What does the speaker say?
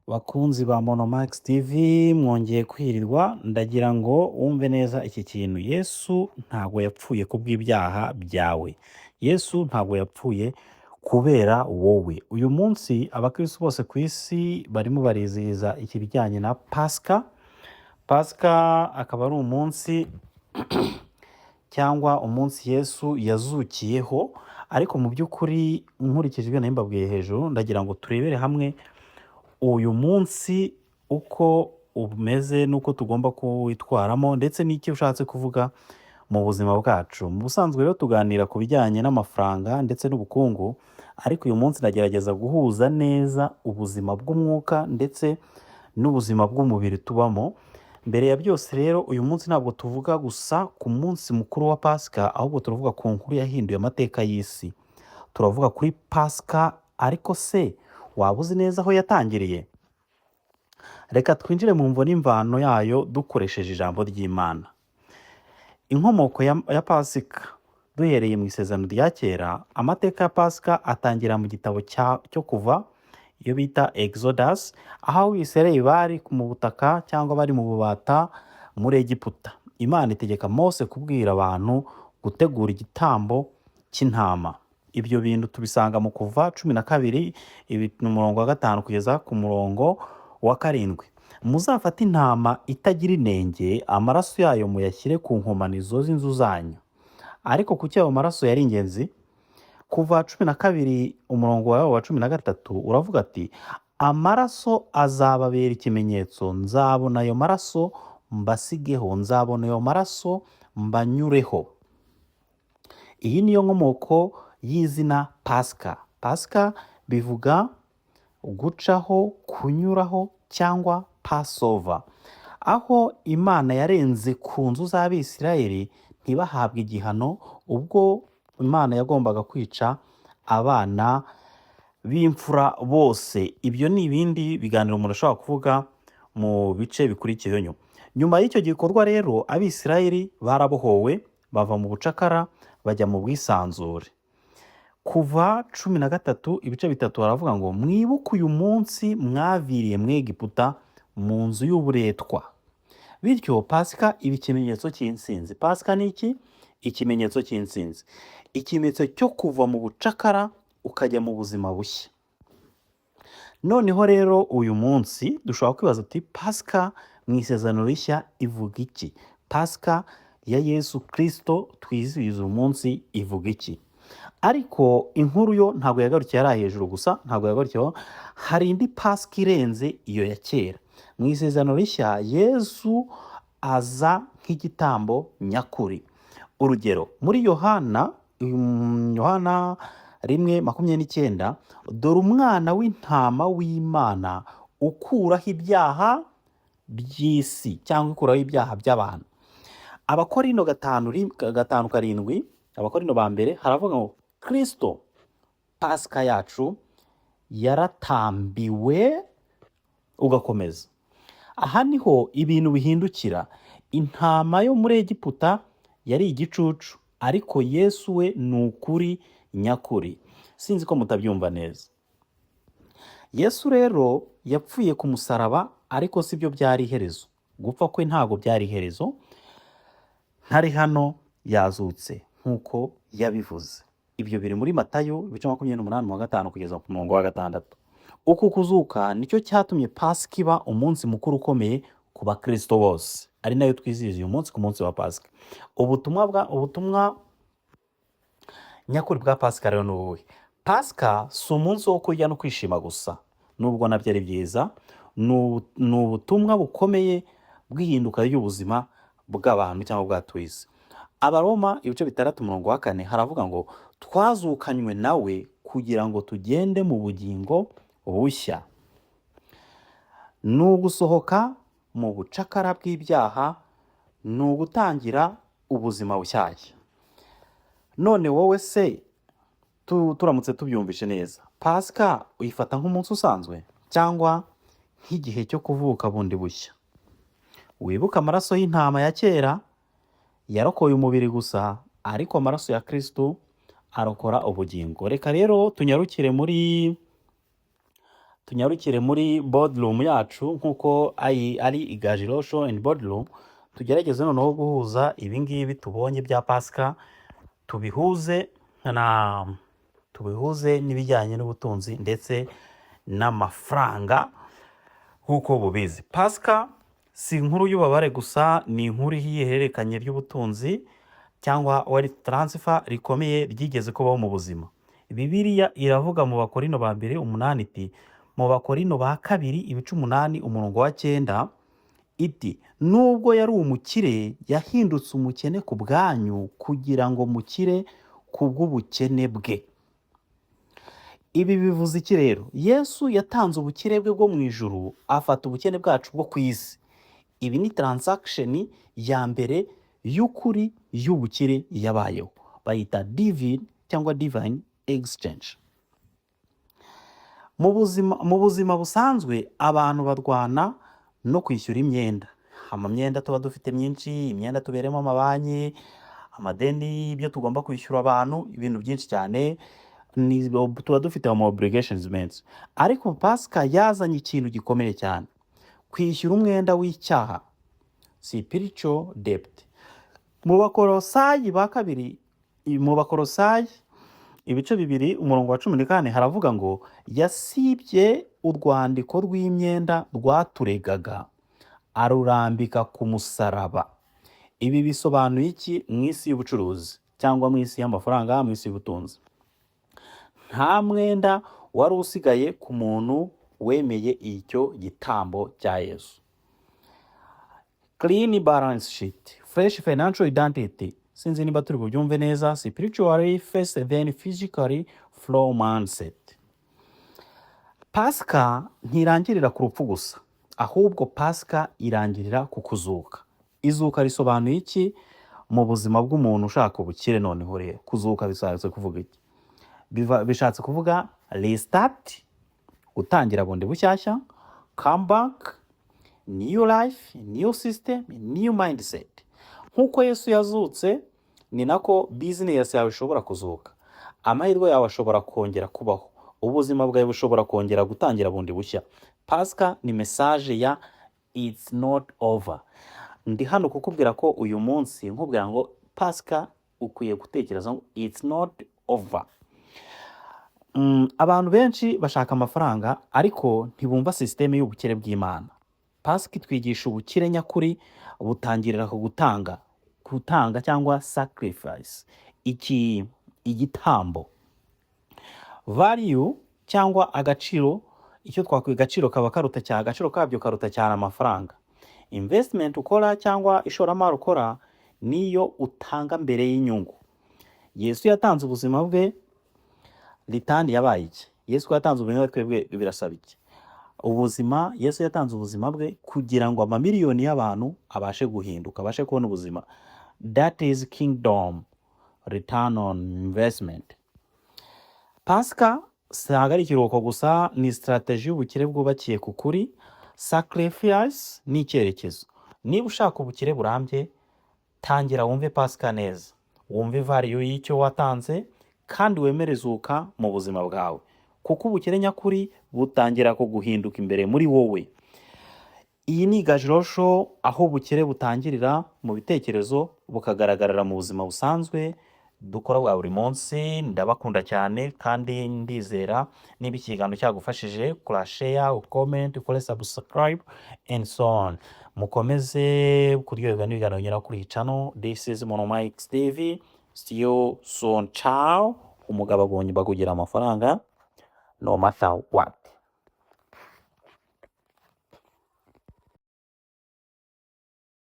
Bakunzi ba Monomax TV mwongeye kwirirwa, ndagira ngo wumve neza iki kintu. Yesu ntabwo yapfuye kubw'ibyaha byawe. Yesu ntabwo yapfuye kubera wowe. Uyu munsi abakristo bose ku isi barimo barizihiza ikijyanye na Pasika. Pasika akaba ari umunsi cyangwa umunsi Yesu yazukiyeho, ariko mu by'ukuri nkurikije ibyo nari mbabwiye hejuru, ndagira ngo turebere hamwe uyu munsi uko umeze n'uko tugomba kuwitwaramo ndetse n'icyo ushatse kuvuga mu buzima bwacu. Mu busanzwe rero tuganira ku bijyanye n'amafaranga ndetse n'ubukungu, ariko uyu munsi ndagerageza guhuza neza ubuzima bw'umwuka ndetse n'ubuzima bw'umubiri tubamo. Mbere ya byose rero, uyu munsi ntabwo tuvuga gusa ku munsi mukuru wa Pasika, ahubwo turavuga ku nkuru yahinduye amateka y'isi. Turavuga kuri Pasika, ariko se waba uzi neza aho yatangiriye? Reka twinjire mu mvo n'imvano yayo dukoresheje ijambo ry'Imana. Inkomoko ya Pasika, duhereye mu isezerano rya kera, amateka ya Pasika atangira mu gitabo cyo kuva, iyo bita Exodus, aho Abisirayeli bari mu butaka cyangwa bari mu bubata muri Egiputa. Imana itegeka Mose kubwira abantu gutegura igitambo cy'intama. Ibyo bintu tubisanga mu kuva 12 umurongo wa 5 kugeza ku murongo wa 7. Muzafate intama itagira inenge, amaraso yayo muyashyire ku nkomanizo z'inzu zanyu. Ariko kuki ayo maraso yari ingenzi? Kuva 12 umurongo wa 13 uravuga ati, amaraso azababera ikimenyetso, nzabona ayo maraso mbasigeho, nzabona ayo maraso mbanyureho. Iyi niyo nkomoko y'izina Pasika. Pasika bivuga gucaho, kunyuraho cyangwa Passover, aho Imana yarenze ku nzu z'Abisirayeli ntibahabwe igihano ubwo Imana yagombaga kwica abana b'imfura bose. Ibyo ni ibindi biganiro umuntu ashobora kuvuga mu bice bikurikiyeho. Nyuma y'icyo gikorwa rero, Abisirayeli barabohowe, bava mu bucakara bajya mu bwisanzure. Kuva 13 ibice 3 baravuga ngo, mwibuke uyu munsi mwaviriye mu Egiputa mu nzu y'uburetwa. Bityo Pasika iba ikimenyetso cy'intsinzi. Pasika ni iki? Ikimenyetso cy'intsinzi, ikimenyetso cyo kuva mu bucakara ukajya mu buzima bushya. Noneho rero uyu munsi dushobora kwibaza uti, Pasika mu isezerano rishya ivuga iki? Pasika ya Yesu Kristo twizihiza uyu munsi ivuga iki? Ariko inkuru yo ntabwo yagarukiye ari hejuru gusa, ntabwo yagarukiyeho. Hari indi Pasika irenze iyo ya kera. Mu isezerano rishya Yesu aza nk'igitambo nyakuri. Urugero, muri Yohana 1:29, dore umwana w'intama w'Imana ukuraho ibyaha by'isi cyangwa ukuraho ibyaha by'abantu. Abakorino 5:7, Abakorino ba mbere haravuga ngo, Kristo Pasika yacu yaratambiwe, ugakomeza. Aha niho ibintu bihindukira. Intama yo muri Egiputa yari igicucu, ariko Yesu we ni ukuri nyakuri. Sinzi ko mutabyumva neza. Yesu rero yapfuye ku musaraba, ariko sibyo byari iherezo. Gupfa kwe ntabwo byari iherezo. Ntari hano yazutse nk'uko yabivuze. Ibyo biri muri Matayo 28:5 kugeza ku murongo wa 6. Uku kuzuka nicyo cyatumye Pasika iba umunsi mukuru ukomeye ku bakristo bose, ari nayo twizihiza uyu munsi ku munsi wa Pasika. Ubutumwa nyakuri bwa Pasika rero ni ubuhe? Pasika si umunsi wo kurya no kwishima gusa, nubwo nabyo ari byiza. Ni ubutumwa bukomeye bw'ihinduka ry'ubuzima bw'abantu cyangwa bw'abatuye isi. Abaroma 6:4 haravuga ngo, twazukanywe nawe kugira ngo tugende mu bugingo bushya. Ni ugusohoka mu bucakara bw'ibyaha, ni ugutangira ubuzima bushyashya. None wowe se, turamutse tubyumvishe neza, Pasika uyifata nk'umunsi usanzwe cyangwa nk'igihe cyo kuvuka bundi bushya? Wibuke amaraso y'intama ya kera yarokoye umubiri gusa, ariko amaraso ya Kristo arokora ubugingo. Reka rero tunyarukire muri tunyarukire muri boardroom yacu nk'uko ari Igajiro Show and Boardroom, tugerageze noneho guhuza ibi ngibi tubonye bya Pasika, tubihuze n'ibijyanye n'ubutunzi ndetse n'amafaranga nk'uko bubizi. Pasika si inkuru y'ububabare gusa, ni inkuru y'ihererekanya ry'ubutunzi cyangwa wealth transfer rikomeye ryigeze kubaho mu buzima. Bibiliya iravuga mu Bakorino ba mbere 8 iti, mu Bakorino ba kabiri 8:9 iti, nubwo yari umukire yahindutse umukene ku bwanyu kugira ngo mukire kubw'ubukene bwe. Ibi bivuze iki rero? Yesu yatanze ubukire bwe bwo mu ijuru, afata ubukene bwacu bwo ku isi. Ibi ni transaction ya mbere y'ukuri y'ubukire yabayeho, bayita divine exchange. Mu buzima busanzwe abantu barwana no kwishyura imyenda. Amamyenda tuba dufite myinshi, imyenda tuberemo amabanki, amadeni, ibyo tugomba kwishyura abantu, ibintu byinshi cyane tuba dufite ama obligations menshi. Ariko Pasika yazanye ikintu gikomeye cyane, kwishyura umwenda w'icyaha, spiritual debt. Mu Bakolosayi ba kabiri, mu Bakolosayi ibice 2:14 haravuga ngo yasibye urwandiko rw'imyenda rwaturegaga arurambika ku musaraba. Ibi bisobanuye iki mu isi y'ubucuruzi cyangwa mu isi y'amafaranga, mu isi y'ubutunzi? Nta mwenda wari usigaye ku muntu wemeye icyo gitambo cya Yesu. Clean balance sheet, fresh financial identity. Sinzi niba turi bubyumve neza. Spiritually first, then physically flow mindset. Pasika ntirangirira ku rupfu gusa, ahubwo Pasika irangirira ku kuzuka. Izuka risobanuye iki mu buzima bw'umuntu ushaka ubukire? Noneho rero kuzuka bishatse kuvuga iki? Bishatse kuvuga restart, gutangira bundi bushyashya, comeback, new life, new system, new mindset. Nk'uko Yesu yazutse, ni nako business yawe ishobora kuzuka, amahirwe yawe ashobora kongera kubaho, ubuzima bwawe bushobora kongera gutangira bundi bushya. Pasika ni message ya it's not over. Ndi hano kukubwira ko uyu munsi nkubwira ngo Pasika ukwiye gutekereza ngo it's not over. Abantu benshi bashaka amafaranga ariko ntibumva systeme y'ubukire bw'Imana. Pasika itwigisha ubukire nyakuri butangirira ku gutanga cyangwa sacrifice, igitambo. Value cyangwa agaciro, icyo twakwiye agaciro kaba karuta cyane, agaciro kabyo karuta cyane amafaranga. Investment ukora cyangwa ishoramari ukora niyo utanga mbere y'inyungu. Yesu yatanze ubuzima bwe, litani yabaye iki? Yesu yatanze ubuzima bwe, twebwe birasaba iki? Ubuzima, Yesu yatanze ubuzima bwe kugira ngo amamiliyoni y'abantu abashe guhinduka, abashe kubona ubuzima. That is kingdom return on investment. Pasika ntabwo ari ikiruhuko gusa, ni strategy y'ubukire bwubakiye ku kuri. Sacrifice ni icyerekezo. Niba ushaka ubukire burambye, tangira wumve Pasika neza, wumve value y'icyo watanze kandi wemere izuka mu buzima bwawe, kuko ubukire nyakuri butangira kuguhinduka imbere muri wowe. Iyi ni Igajiro Show, aho ubukire butangirira mu bitekerezo bukagaragarira mu buzima busanzwe dukora bwa buri munsi. Ndabakunda cyane kandi ndizera niba ikiganiro cyagufashije, kora share, comment, ukore subscribe and so on. Mukomeze kuryoherwa n'ibiganiro nyura kuri channel. This is Mono Mike TV. See you soon. Ciao. Umugabo agomba kugira amafaranga no matter what.